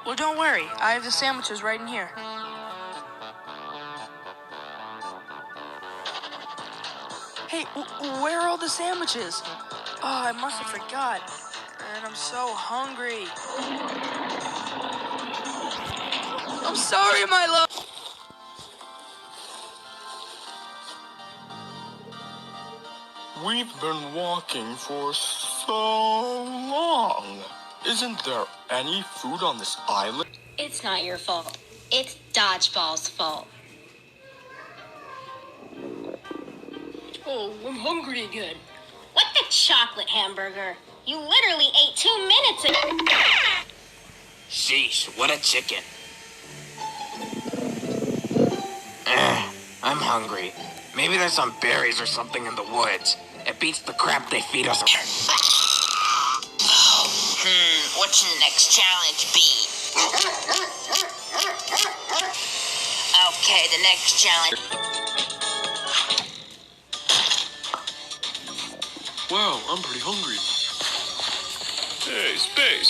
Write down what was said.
Well, don't worry. I have the sandwiches right in here. Hey, where are all the sandwiches? Oh, I must have forgot. And I'm so hungry. I'm sorry, my love. We've been walking for so long. Isn't there any food on this island? It's not your fault. It's Dodgeball's fault. Oh, I'm hungry again. What the chocolate hamburger? You literally ate 2 minutes ago. Sheesh, what a chicken. I'm hungry. Maybe there's some berries or something in the woods. It beats the crap they feed us. What should the next challenge be? Okay, the next challenge. Wow, I'm pretty hungry. Hey, Space.